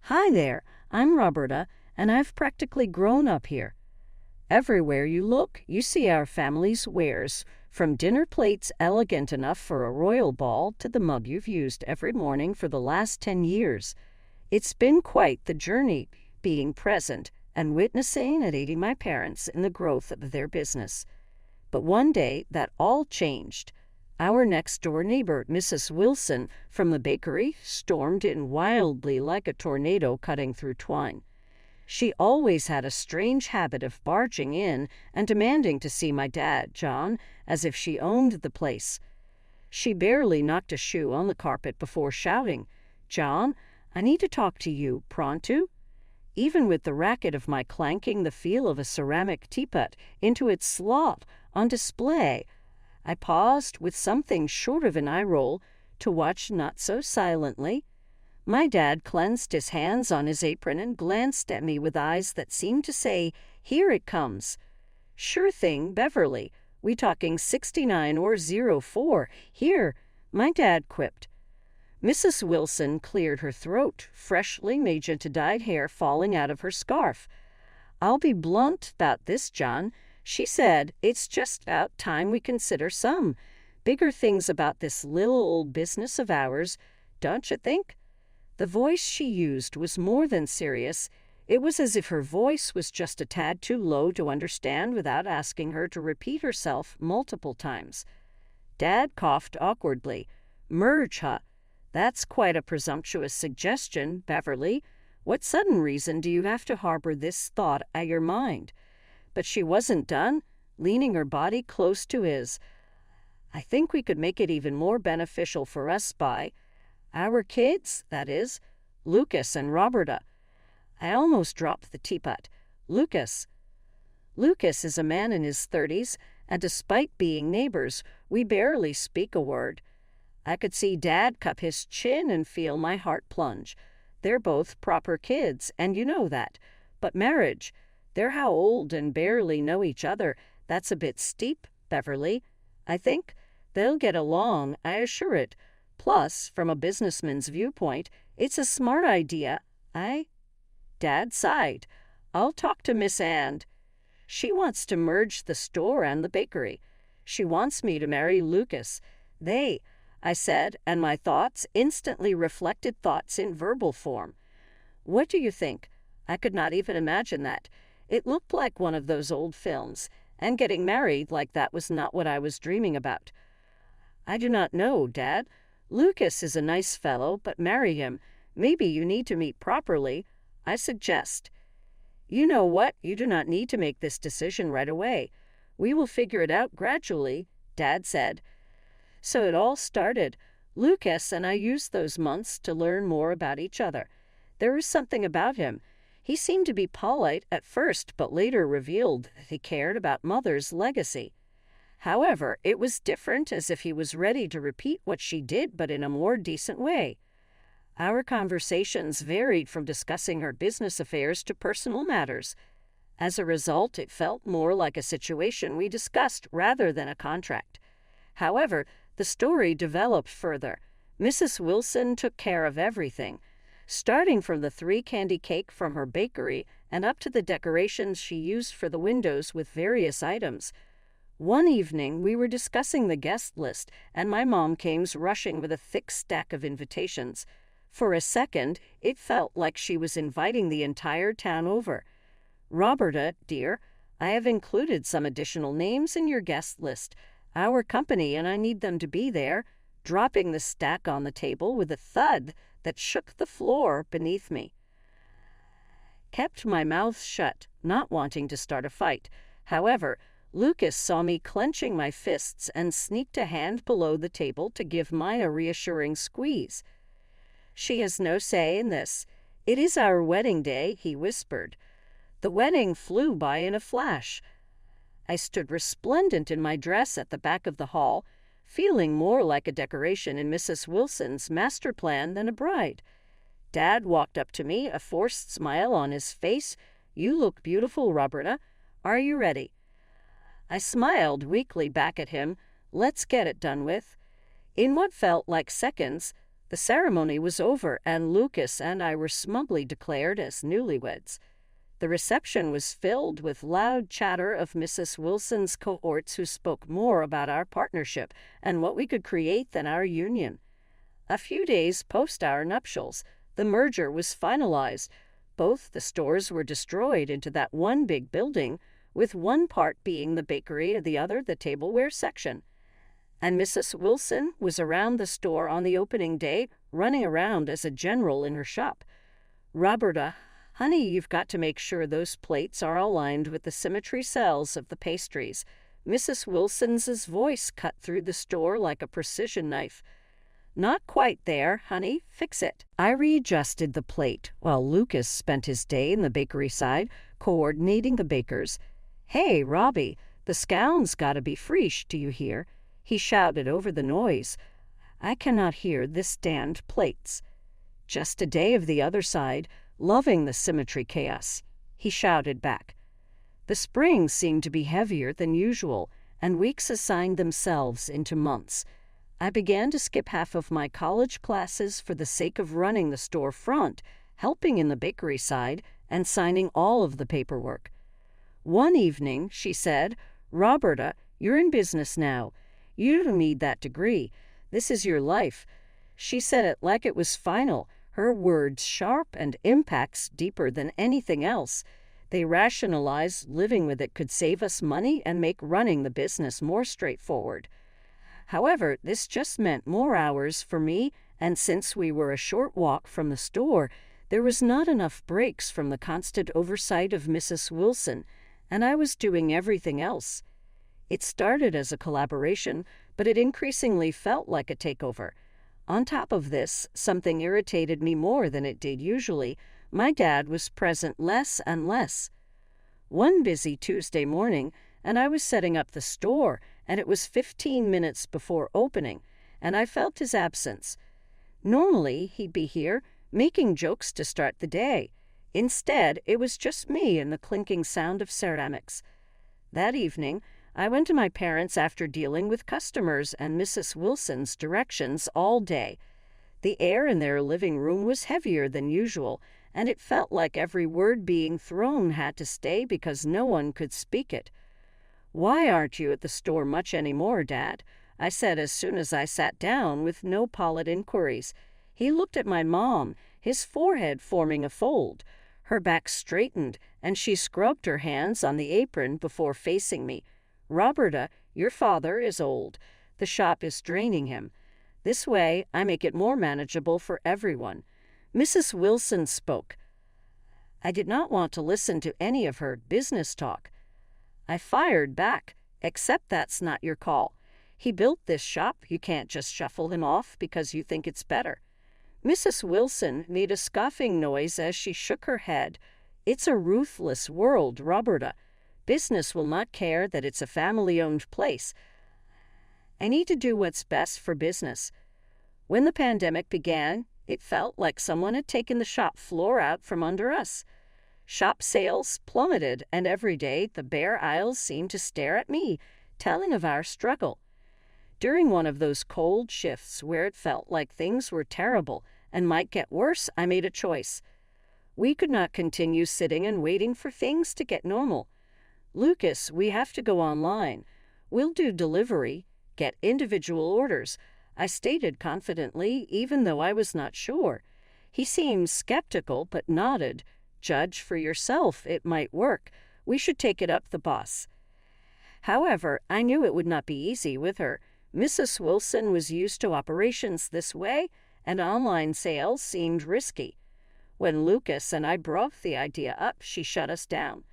Hi there, I'm Roberta, and I've practically grown up here. Everywhere you look, you see our family's wares, from dinner plates elegant enough for a royal ball to the mug you've used every morning for the last 10 years. It's been quite the journey, being present and witnessing and aiding my parents in the growth of their business. But one day, that all changed. Our next-door neighbor, Mrs. Wilson, from the bakery, stormed in wildly like a tornado cutting through twine. She always had a strange habit of barging in and demanding to see my dad, John, as if she owned the place. She barely knocked a shoe on the carpet before shouting, "John, I need to talk to you, pronto?" Even with the racket of my clanking the feel of a ceramic teapot into its slot on display, I paused with something short of an eye roll to watch not so silently. My dad cleansed his hands on his apron and glanced at me with eyes that seemed to say, "Here it comes." "Sure thing, Beverly. We talking 69 or 04? Here," my dad quipped. Mrs. Wilson cleared her throat, freshly magenta-dyed hair falling out of her scarf. "I'll be blunt about this, John," she said. "It's just about time we consider some bigger things about this little old business of ours, don't you think?" The voice she used was more than serious. It was as if her voice was just a tad too low to understand without asking her to repeat herself multiple times. Dad coughed awkwardly. "Merge, huh? That's quite a presumptuous suggestion, Beverly. What sudden reason do you have to harbor this thought at your mind?" But she wasn't done, leaning her body close to his. "I think we could make it even more beneficial for us by our kids, that is, Lucas and Roberta." I almost dropped the teapot. Lucas is a man in his 30s, and despite being neighbors, we barely speak a word. I could see Dad cup his chin and feel my heart plunge. They're both proper kids, and you know that. But marriage, they're how old and barely know each other. That's a bit steep, Beverly. I think they'll get along, I assure it. Plus, from a businessman's viewpoint, it's a smart idea. Dad sighed. "I'll talk to Miss Ann. She wants to merge the store and the bakery. She wants me to marry Lucas. I said, and my thoughts instantly reflected thoughts in verbal form. What do you think? I could not even imagine that. It looked like one of those old films, and getting married like that was not what I was dreaming about. "I do not know, Dad. Lucas is a nice fellow, but marry him. Maybe you need to meet properly, I suggest." "You know what? You do not need to make this decision right away. We will figure it out gradually," Dad said. So it all started. Lucas and I used those months to learn more about each other. There was something about him. He seemed to be polite at first, but later revealed that he cared about Mother's legacy. However, it was different, as if he was ready to repeat what she did, but in a more decent way. Our conversations varied from discussing her business affairs to personal matters. As a result, it felt more like a situation we discussed rather than a contract. However, the story developed further. Mrs. Wilson took care of everything, starting from the 3-candy cake from her bakery and up to the decorations she used for the windows with various items. One evening, we were discussing the guest list, and my mom came rushing with a thick stack of invitations. For a second, it felt like she was inviting the entire town over. "Roberta, dear, I have included some additional names in your guest list. Our company and I need them to be there," dropping the stack on the table with a thud that shook the floor beneath me. Kept my mouth shut, not wanting to start a fight. However, Lucas saw me clenching my fists and sneaked a hand below the table to give mine a reassuring squeeze. "She has no say in this. It is our wedding day," he whispered. The wedding flew by in a flash. I stood resplendent in my dress at the back of the hall, feeling more like a decoration in Mrs. Wilson's master plan than a bride. Dad walked up to me, a forced smile on his face. "You look beautiful, Roberta. Are you ready?" I smiled weakly back at him. Let's get it done with. In what felt like seconds, The ceremony was over, and Lucas and I were smugly declared as newlyweds. The reception was filled with loud chatter of Mrs. Wilson's cohorts who spoke more about our partnership and what we could create than our union. A few days post our nuptials, the merger was finalized. Both the stores were destroyed into that one big building, with one part being the bakery and the other the tableware section. And Mrs. Wilson was around the store on the opening day, running around as a general in her shop. "Roberta, honey, you've got to make sure those plates are aligned with the symmetry cells of the pastries." Mrs. Wilson's voice cut through the store like a precision knife. "Not quite there, honey. Fix it." I readjusted the plate, while Lucas spent his day in the bakery side, coordinating the bakers. "Hey, Robbie, the scone's gotta be fresh, do you hear?" he shouted over the noise. "I cannot hear this damned plates." "Just a day of the other side, loving the symmetry chaos," he shouted back. The springs seemed to be heavier than usual, and weeks assigned themselves into months. I began to skip half of my college classes for the sake of running the store front, helping in the bakery side, and signing all of the paperwork. One evening, she said, "Roberta, you're in business now. You don't need that degree. This is your life." She said it like it was final, her words sharp and impacts deeper than anything else. They rationalized living with it could save us money and make running the business more straightforward. However, this just meant more hours for me, and since we were a short walk from the store, there was not enough breaks from the constant oversight of Mrs. Wilson, and I was doing everything else. It started as a collaboration, but it increasingly felt like a takeover. On top of this, something irritated me more than it did usually. My dad was present less and less. One busy Tuesday morning, and I was setting up the store, and it was 15 minutes before opening, and I felt his absence. Normally, he'd be here, making jokes to start the day. Instead, it was just me and the clinking sound of ceramics. That evening, I went to my parents after dealing with customers and Mrs. Wilson's directions all day. The air in their living room was heavier than usual, and it felt like every word being thrown had to stay because no one could speak it. "Why aren't you at the store much anymore, Dad?" I said as soon as I sat down with no polite inquiries. He looked at my mom, his forehead forming a fold. Her back straightened, and she scrubbed her hands on the apron before facing me. "Roberta, your father is old. The shop is draining him. This way, I make it more manageable for everyone." Mrs. Wilson spoke. I did not want to listen to any of her business talk. I fired back, "Except that's not your call. He built this shop. You can't just shuffle him off because you think it's better." Mrs. Wilson made a scoffing noise as she shook her head. "It's a ruthless world, Roberta. Business will not care that it's a family-owned place. I need to do what's best for business." When the pandemic began, it felt like someone had taken the shop floor out from under us. Shop sales plummeted, and every day the bare aisles seemed to stare at me, telling of our struggle. During one of those cold shifts where it felt like things were terrible and might get worse, I made a choice. We could not continue sitting and waiting for things to get normal. "Lucas, we have to go online. We'll do delivery, get individual orders," I stated confidently, even though I was not sure. He seemed skeptical but nodded. "Judge for yourself, it might work. We should take it up the boss." However, I knew it would not be easy with her. Mrs. Wilson was used to operations this way, and online sales seemed risky. When Lucas and I brought the idea up, she shut us down.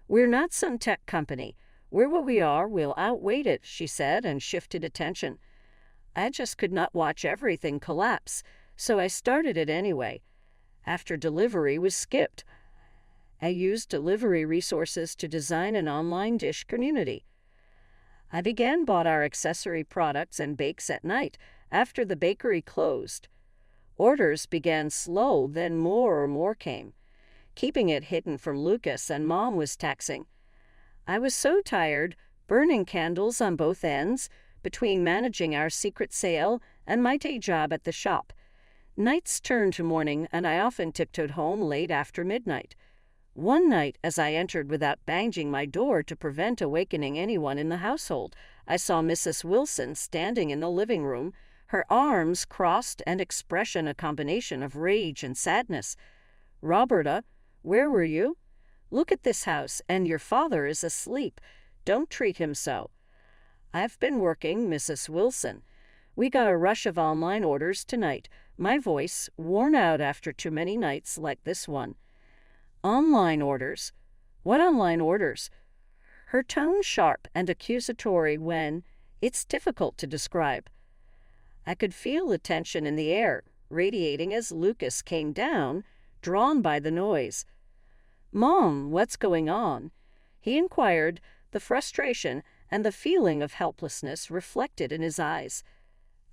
"We're not some tech company. We're what we are, we'll outwait it," she said, and shifted attention. I just could not watch everything collapse, so I started it anyway. After delivery was skipped, I used delivery resources to design an online dish community. I bought our accessory products and bakes at night after the bakery closed. Orders began slow, then more came. Keeping it hidden from Lucas and Mom was taxing. I was so tired, burning candles on both ends, between managing our secret sale and my day job at the shop. Nights turned to morning, and I often tiptoed home late after midnight. One night, as I entered without banging my door to prevent awakening anyone in the household, I saw Mrs. Wilson standing in the living room, her arms crossed and expression a combination of rage and sadness. "Roberta, where were you? Look at this house, and your father is asleep. Don't treat him so." "I've been working, Mrs. Wilson. We got a rush of online orders tonight," my voice worn out after too many nights like this one. "Online orders? What online orders?" Her tone sharp and accusatory when it's difficult to describe. I could feel the tension in the air, radiating as Lucas came down, drawn by the noise. "Mom, what's going on?" he inquired, the frustration and the feeling of helplessness reflected in his eyes.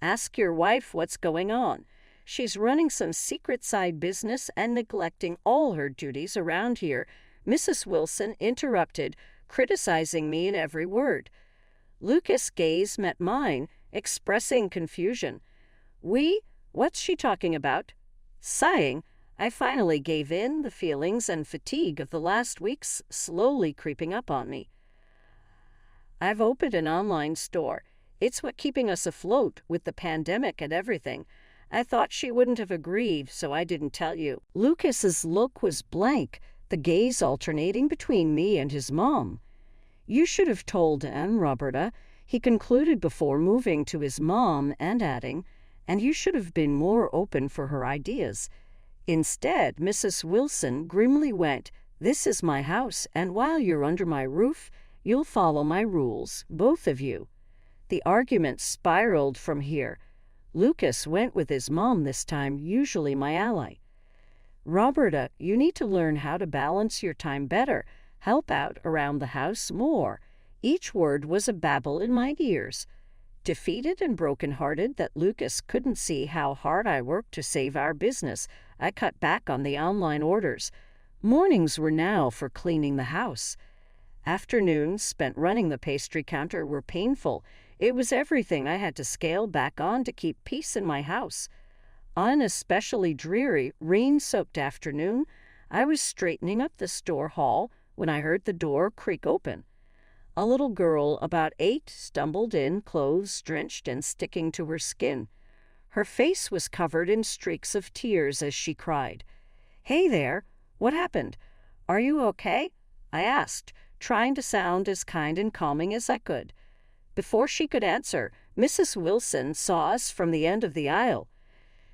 "Ask your wife what's going on. She's running some secret side business and neglecting all her duties around here," Mrs. Wilson interrupted, criticizing me in every word. Lucas' gaze met mine, expressing confusion. What's she talking about?" Sighing, I finally gave in, the feelings and fatigue of the last weeks slowly creeping up on me. "I've opened an online store. It's what keeping us afloat with the pandemic and everything. I thought she wouldn't have agreed, so I didn't tell you." Lucas's look was blank, the gaze alternating between me and his mom. "You should have told Anne, Roberta," he concluded before moving to his mom and adding, "and you should have been more open for her ideas." Instead, Mrs. Wilson grimly went, "This is my house, and while you're under my roof, you'll follow my rules, both of you." The argument spiraled from here. Lucas went with his mom this time, usually my ally. "Roberta, you need to learn how to balance your time better, help out around the house more." Each word was a babble in my ears. Defeated and broken-hearted that Lucas couldn't see how hard I worked to save our business, I cut back on the online orders. Mornings were now for cleaning the house. Afternoons spent running the pastry counter were painful. It was everything I had to scale back on to keep peace in my house. On an especially dreary, rain-soaked afternoon, I was straightening up the store hall when I heard the door creak open. A little girl about 8 stumbled in, clothes drenched and sticking to her skin. Her face was covered in streaks of tears as she cried. "Hey there, what happened? Are you okay?" I asked, trying to sound as kind and calming as I could. Before she could answer, Mrs. Wilson saw us from the end of the aisle.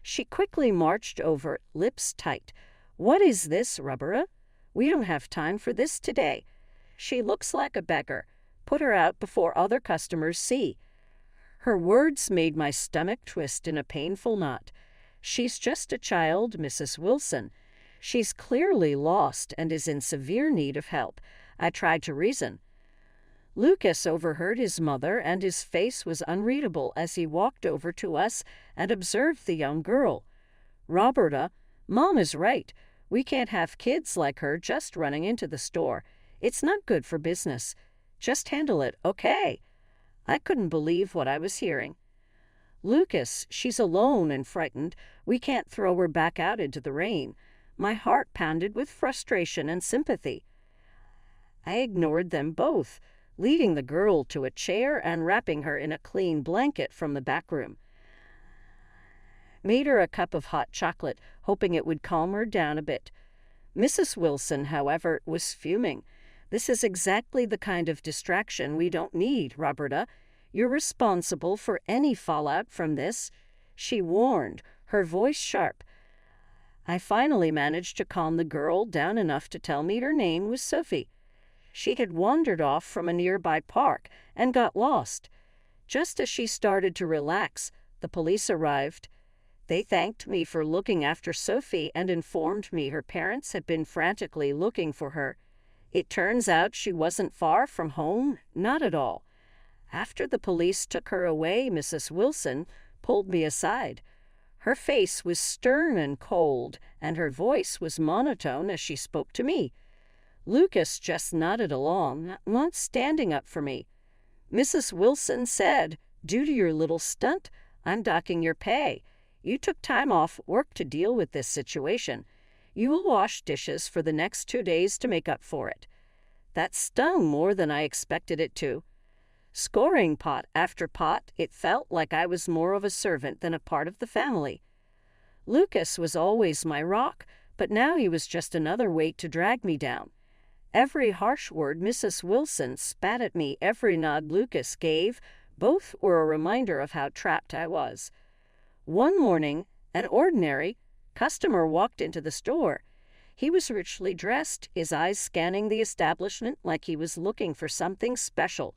She quickly marched over, lips tight. "What is this, Roberta? We don't have time for this today. She looks like a beggar. Put her out before other customers see." Her words made my stomach twist in a painful knot. "She's just a child, Mrs. Wilson. She's clearly lost and is in severe need of help," I tried to reason. Lucas overheard his mother, and his face was unreadable as he walked over to us and observed the young girl. "Roberta, Mom is right. We can't have kids like her just running into the store. It's not good for business. Just handle it, okay?" I couldn't believe what I was hearing. "Lucas, she's alone and frightened. We can't throw her back out into the rain." My heart pounded with frustration and sympathy. I ignored them both, leading the girl to a chair and wrapping her in a clean blanket from the back room. Made her a cup of hot chocolate, hoping it would calm her down a bit. Mrs. Wilson, however, was fuming. "This is exactly the kind of distraction we don't need, Roberta. You're responsible for any fallout from this," she warned, her voice sharp. I finally managed to calm the girl down enough to tell me her name was Sophie. She had wandered off from a nearby park and got lost. Just as she started to relax, the police arrived. They thanked me for looking after Sophie and informed me her parents had been frantically looking for her. It turns out she wasn't far from home, not at all. After the police took her away, Mrs. Wilson pulled me aside. Her face was stern and cold, and her voice was monotone as she spoke to me. Lucas just nodded along, not standing up for me. Mrs. Wilson said, "Due to your little stunt, I'm docking your pay. You took time off work to deal with this situation. You will wash dishes for the next 2 days to make up for it." That stung more than I expected it to. Scoring pot after pot, it felt like I was more of a servant than a part of the family. Lucas was always my rock, but now he was just another weight to drag me down. Every harsh word Mrs. Wilson spat at me, every nod Lucas gave, both were a reminder of how trapped I was. One morning, an ordinary customer walked into the store. He was richly dressed, his eyes scanning the establishment like he was looking for something special.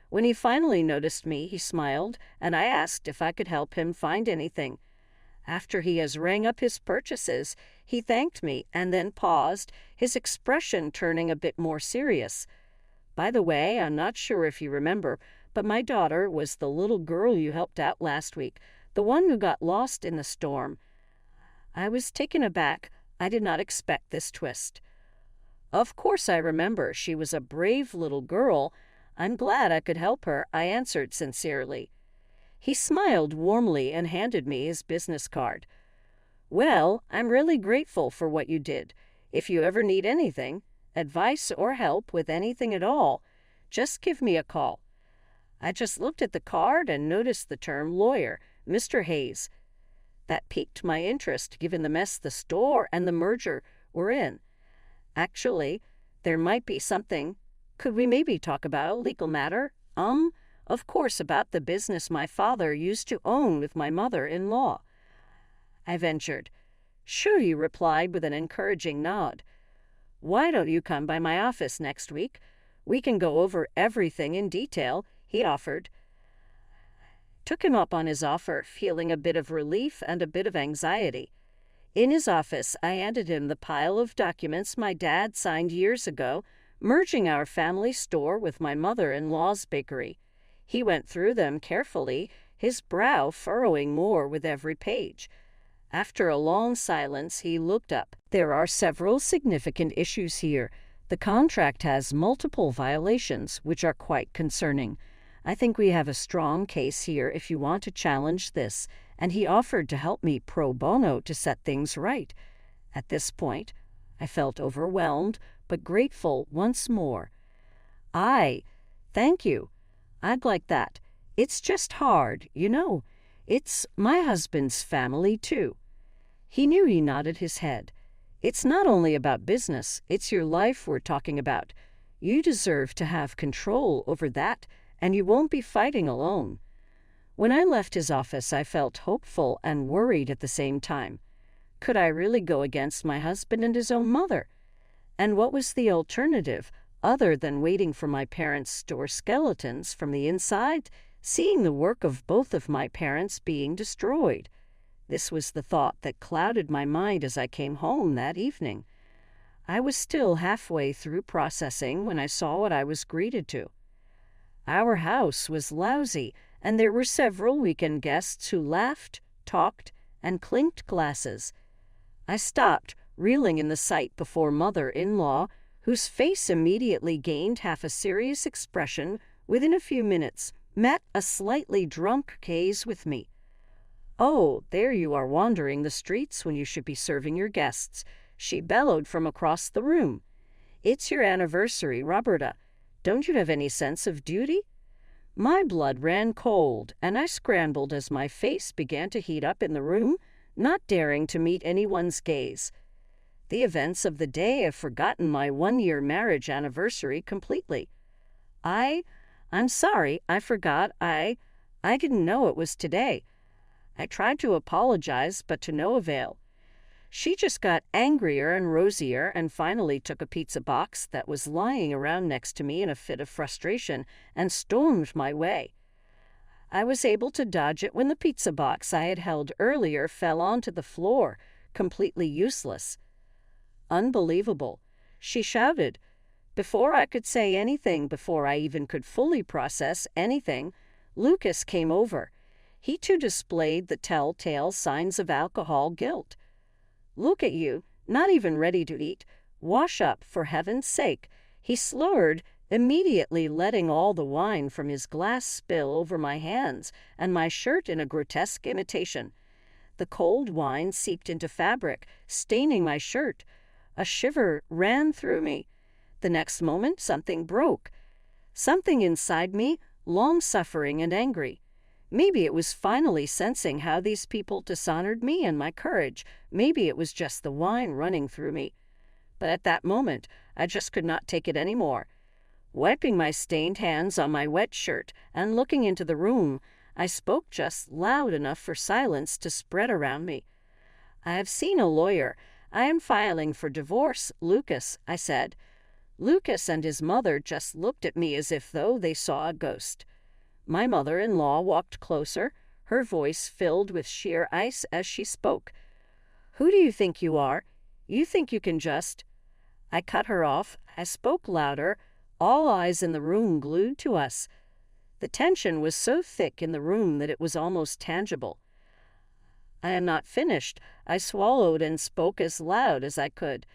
When he finally noticed me, he smiled, and I asked if I could help him find anything. After he has rang up his purchases, he thanked me and then paused, his expression turning a bit more serious. "By the way, I'm not sure if you remember, but my daughter was the little girl you helped out last week, the one who got lost in the storm." I was taken aback. I did not expect this twist. "Of course I remember. She was a brave little girl. I'm glad I could help her," I answered sincerely. He smiled warmly and handed me his business card. "Well, I'm really grateful for what you did. If you ever need anything, advice or help with anything at all, just give me a call." I just looked at the card and noticed the term lawyer, Mr. Hayes. That piqued my interest, given the mess the store and the merger were in. Actually, there might be something. Could we maybe talk about a legal matter? Of course, about the business my father used to own with my mother-in-law. I ventured. "Sure," he replied with an encouraging nod. "Why don't you come by my office next week? We can go over everything in detail," he offered. Took him up on his offer, feeling a bit of relief and a bit of anxiety. In his office, I handed him the pile of documents my dad signed years ago, merging our family store with my mother-in-law's bakery. He went through them carefully, his brow furrowing more with every page. After a long silence, he looked up. "There are several significant issues here. The contract has multiple violations, which are quite concerning. I think we have a strong case here if you want to challenge this," and he offered to help me pro bono to set things right. At this point, I felt overwhelmed, but grateful once more. Thank you. I'd like that. It's just hard, you know. It's my husband's family, too." He knew. He nodded his head. "It's not only about business, it's your life we're talking about. You deserve to have control over that, and you won't be fighting alone." When I left his office, I felt hopeful and worried at the same time. Could I really go against my husband and his own mother? And what was the alternative, other than waiting for my parents' store skeletons from the inside, seeing the work of both of my parents being destroyed? This was the thought that clouded my mind as I came home that evening. I was still halfway through processing when I saw what I was greeted to. Our house was lousy, and there were several weekend guests who laughed, talked, and clinked glasses. I stopped, reeling in the sight before mother-in-law, whose face immediately gained half a serious expression. Within a few minutes, met a slightly drunk gaze with me. "Oh, there you are wandering the streets when you should be serving your guests," she bellowed from across the room. "It's your anniversary, Roberta. Don't you have any sense of duty?" My blood ran cold, and I scrambled as my face began to heat up in the room, not daring to meet anyone's gaze. The events of the day have forgotten my 1-year marriage anniversary completely. I'm sorry, I forgot. I didn't know it was today. I tried to apologize, but to no avail. She just got angrier and rosier and finally took a pizza box that was lying around next to me in a fit of frustration and stormed my way. I was able to dodge it when the pizza box I had held earlier fell onto the floor, completely useless. "Unbelievable," she shouted. Before I could say anything, before I even could fully process anything, Lucas came over. He too displayed the telltale signs of alcohol guilt. "Look at you, not even ready to eat. Wash up, for heaven's sake," he slurred, immediately letting all the wine from his glass spill over my hands and my shirt in a grotesque imitation. The cold wine seeped into fabric, staining my shirt. A shiver ran through me. The next moment, something broke. Something inside me, long-suffering and angry. Maybe it was finally sensing how these people dishonored me and my courage. Maybe it was just the wine running through me. But at that moment, I just could not take it anymore. Wiping my stained hands on my wet shirt and looking into the room, I spoke just loud enough for silence to spread around me. "I have seen a lawyer. I am filing for divorce, Lucas," I said. Lucas and his mother just looked at me as if though they saw a ghost. My mother-in-law walked closer, her voice filled with sheer ice as she spoke. "Who do you think you are? You think you can just—" I cut her off. I spoke louder, all eyes in the room glued to us. The tension was so thick in the room that it was almost tangible. "I am not finished." I swallowed and spoke as loud as I could.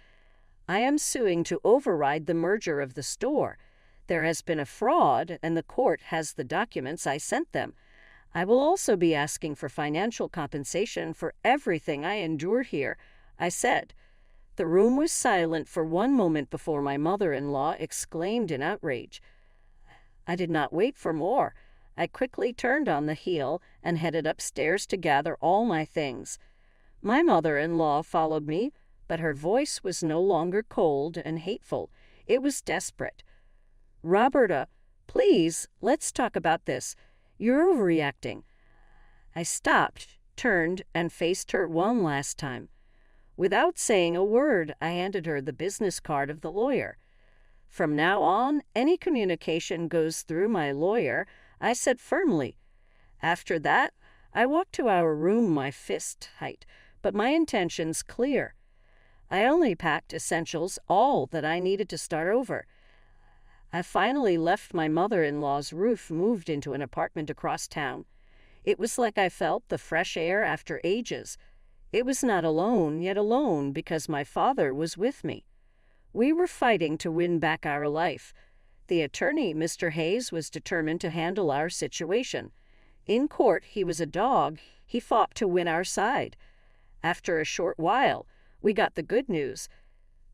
"I am suing to override the merger of the store. There has been a fraud, and the court has the documents. I sent them. I will also be asking for financial compensation for everything I endured here," I said. The room was silent for one moment before my mother-in-law exclaimed in outrage. I did not wait for more. I quickly turned on the heel and headed upstairs to gather all my things. My mother-in-law followed me, but her voice was no longer cold and hateful. It was desperate. "Roberta, please, let's talk about this. You're overreacting." I stopped, turned, and faced her one last time. Without saying a word, I handed her the business card of the lawyer. "From now on, any communication goes through my lawyer," I said firmly. After that, I walked to our room, my fist tight, but my intentions clear. I only packed essentials, all that I needed to start over. I finally left my mother-in-law's roof, moved into an apartment across town. It was like I felt the fresh air after ages. It was not alone, yet alone, because my father was with me. We were fighting to win back our life. The attorney, Mr. Hayes, was determined to handle our situation. In court, he was a dog. He fought to win our side. After a short while, we got the good news.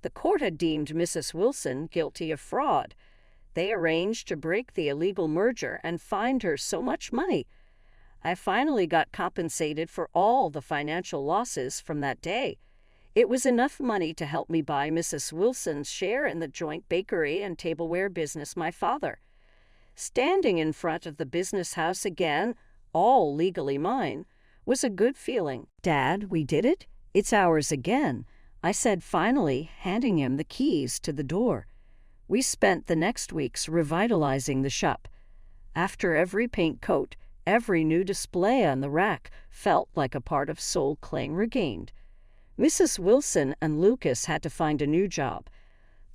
The court had deemed Mrs. Wilson guilty of fraud. They arranged to break the illegal merger and fined her so much money. I finally got compensated for all the financial losses from that day. It was enough money to help me buy Mrs. Wilson's share in the joint bakery and tableware business my father. Standing in front of the business house again, all legally mine, was a good feeling. "Dad, we did it. It's ours again," I said finally, handing him the keys to the door. We spent the next weeks revitalizing the shop. After every paint coat, every new display on the rack felt like a part of soul claim regained. Mrs. Wilson and Lucas had to find a new job.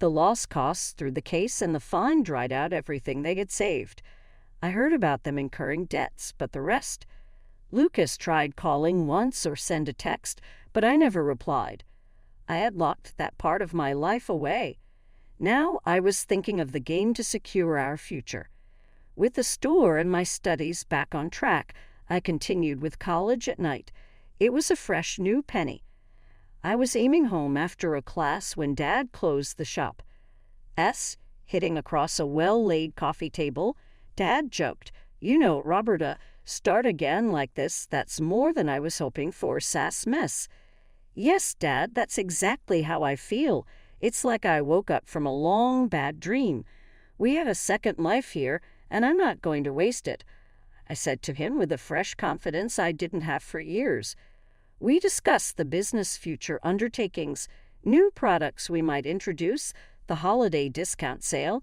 The loss costs through the case and the fine dried out everything they had saved. I heard about them incurring debts, but the rest— Lucas tried calling once or send a text, but I never replied. I had locked that part of my life away. Now I was thinking of the game to secure our future. With the store and my studies back on track, I continued with college at night. It was a fresh new penny. I was aiming home after a class when Dad closed the shop. Hitting across a well-laid coffee table, Dad joked, "You know, Roberta, start again like this, that's more than I was hoping for, sass mess." "Yes, Dad, that's exactly how I feel. It's like I woke up from a long, bad dream. We have a second life here, and I'm not going to waste it," I said to him with a fresh confidence I didn't have for years. We discussed the business future undertakings, new products we might introduce, the holiday discount sale,